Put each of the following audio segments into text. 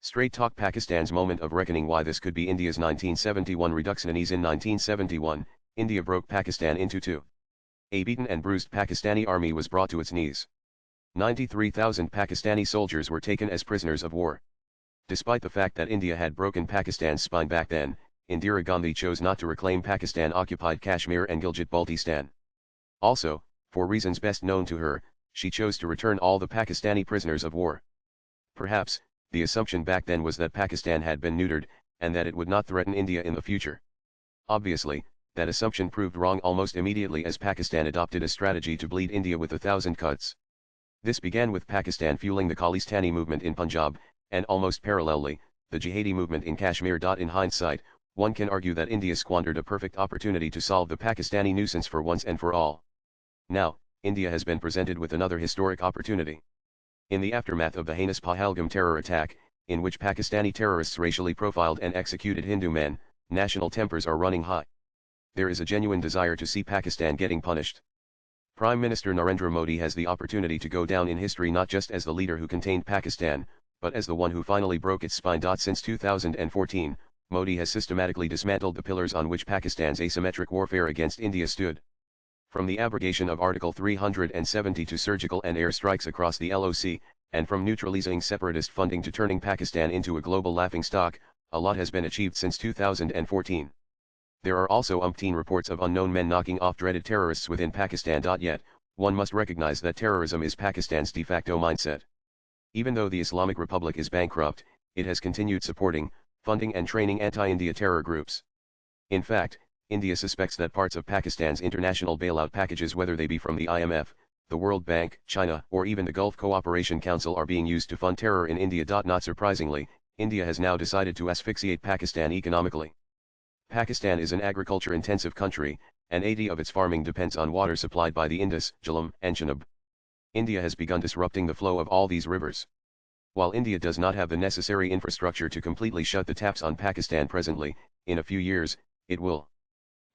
Straight Talk Pakistan's moment of reckoning. Why this could be India's 1971 Redux. In 1971, India broke Pakistan into two. A beaten and bruised Pakistani army was brought to its knees. 93,000 Pakistani soldiers were taken as prisoners of war. Despite the fact that India had broken Pakistan's spine back then, Indira Gandhi chose not to reclaim Pakistan-occupied Kashmir and Gilgit-Baltistan. Also, for reasons best known to her, she chose to return all the Pakistani prisoners of war. Perhaps, the assumption back then was that Pakistan had been neutered, and that it would not threaten India in the future. Obviously, that assumption proved wrong almost immediately as Pakistan adopted a strategy to bleed India with 1,000 cuts. This began with Pakistan fueling the Khalistani movement in Punjab, and almost parallelly, the Jihadi movement in Kashmir. In hindsight, one can argue that India squandered a perfect opportunity to solve the Pakistani nuisance for once and for all. Now, India has been presented with another historic opportunity. In the aftermath of the heinous Pahalgam terror attack, in which Pakistani terrorists racially profiled and executed Hindu men, national tempers are running high. There is a genuine desire to see Pakistan getting punished. Prime Minister Narendra Modi has the opportunity to go down in history not just as the leader who contained Pakistan, but as the one who finally broke its spine. Since 2014, Modi has systematically dismantled the pillars on which Pakistan's asymmetric warfare against India stood. From the abrogation of Article 370 to surgical and air strikes across the LOC, and from neutralizing separatist funding to turning Pakistan into a global laughingstock, a lot has been achieved since 2014. There are also umpteen reports of unknown men knocking off dreaded terrorists within Pakistan. Yet, one must recognize that terrorism is Pakistan's de facto mindset. Even though the Islamic Republic is bankrupt, it has continued supporting, funding and training anti-India terror groups. In fact, India suspects that parts of Pakistan's international bailout packages, whether they be from the IMF, the World Bank, China, or even the Gulf Cooperation Council, are being used to fund terror in India. Not surprisingly, India has now decided to asphyxiate Pakistan economically. Pakistan is an agriculture-intensive country, and 80% of its farming depends on water supplied by the Indus, Jhelum, and Chenab. India has begun disrupting the flow of all these rivers. While India does not have the necessary infrastructure to completely shut the taps on Pakistan presently, in a few years, it will.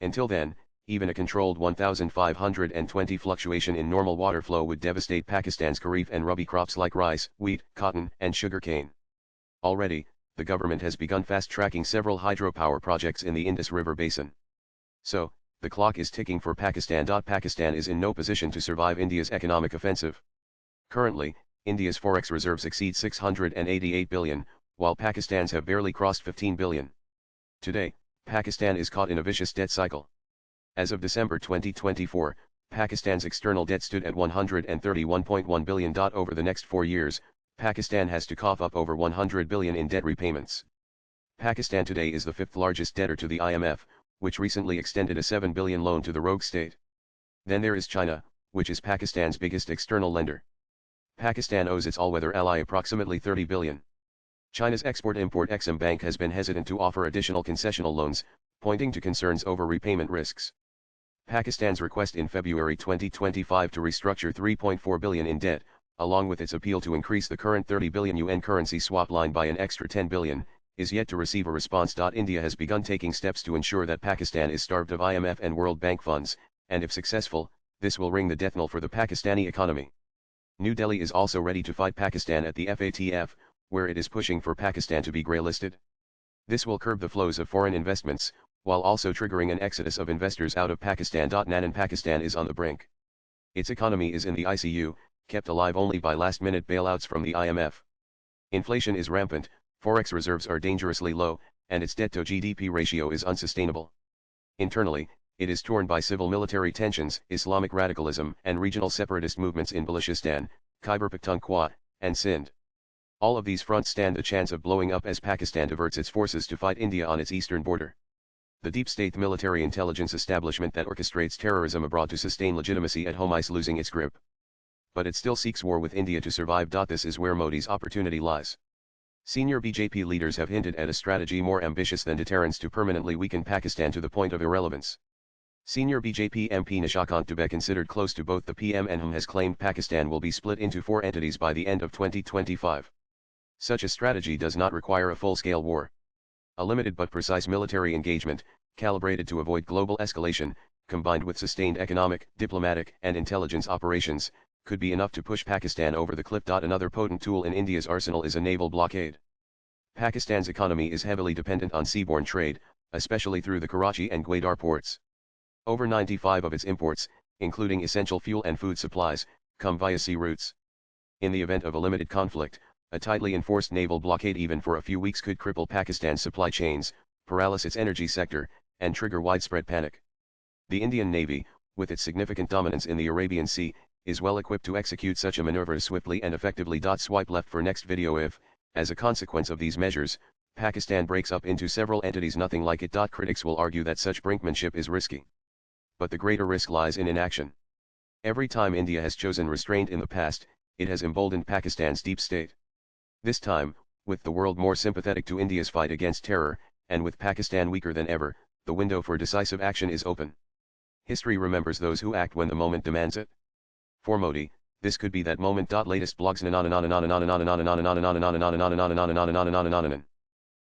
Until then, even a controlled 1,520 fluctuation in normal water flow would devastate Pakistan's kharif and rabi crops like rice, wheat, cotton, and sugarcane. Already, the government has begun fast-tracking several hydropower projects in the Indus River basin. So, the clock is ticking for Pakistan. Pakistan is in no position to survive India's economic offensive. Currently, India's forex reserves exceed 688 billion, while Pakistan's have barely crossed 15 billion. Today, Pakistan is caught in a vicious debt cycle. As of December 2024, Pakistan's external debt stood at 131.1 billion. Over the next 4 years, Pakistan has to cough up over 100 billion in debt repayments. Pakistan today is the fifth largest debtor to the IMF, which recently extended a 7 billion loan to the rogue state. Then there is China, which is Pakistan's biggest external lender. Pakistan owes its all-weather ally approximately 30 billion. China's Export-Import Exim Bank has been hesitant to offer additional concessional loans, pointing to concerns over repayment risks. Pakistan's request in February 2025 to restructure 3.4 billion in debt, along with its appeal to increase the current 30 billion UN currency swap line by an extra 10 billion, is yet to receive a response. India has begun taking steps to ensure that Pakistan is starved of IMF and World Bank funds, and if successful, this will ring the death knell for the Pakistani economy. New Delhi is also ready to fight Pakistan at the FATF, where it is pushing for Pakistan to be grey-listed. This will curb the flows of foreign investments, while also triggering an exodus of investors out of Pakistan. And Pakistan is on the brink. Its economy is in the ICU, kept alive only by last-minute bailouts from the IMF. Inflation is rampant, forex reserves are dangerously low, and its debt-to-GDP ratio is unsustainable. Internally, it is torn by civil-military tensions, Islamic radicalism, and regional separatist movements in Balochistan, Khyber Pakhtunkhwa, and Sindh. All of these fronts stand a chance of blowing up as Pakistan diverts its forces to fight India on its eastern border. The deep state military intelligence establishment that orchestrates terrorism abroad to sustain legitimacy at home is losing its grip. But it still seeks war with India to survive. This is where Modi's opportunity lies. Senior BJP leaders have hinted at a strategy more ambitious than deterrence to permanently weaken Pakistan to the point of irrelevance. Senior BJP MP Nishikant Dubey, considered close to both the PM and him, has claimed Pakistan will be split into 4 entities by the end of 2025. Such a strategy does not require a full-scale war. A limited but precise military engagement, calibrated to avoid global escalation, combined with sustained economic, diplomatic, and intelligence operations, could be enough to push Pakistan over the cliff. Another potent tool in India's arsenal is a naval blockade. Pakistan's economy is heavily dependent on seaborne trade, especially through the Karachi and Gwadar ports. Over 95% of its imports, including essential fuel and food supplies, come via sea routes. In the event of a limited conflict, a tightly enforced naval blockade even for a few weeks could cripple Pakistan's supply chains, paralyze its energy sector, and trigger widespread panic. The Indian Navy, with its significant dominance in the Arabian Sea, is well equipped to execute such a maneuver swiftly and effectively. Swipe left for next video. If, as a consequence of these measures, Pakistan breaks up into several entities, nothing like it. Critics will argue that such brinkmanship is risky. But the greater risk lies in inaction. Every time India has chosen restraint in the past, it has emboldened Pakistan's deep state. This time, with the world more sympathetic to India's fight against terror, and with Pakistan weaker than ever, the window for decisive action is open. History remembers those who act when the moment demands it. For Modi, this could be that moment. Latest blogs.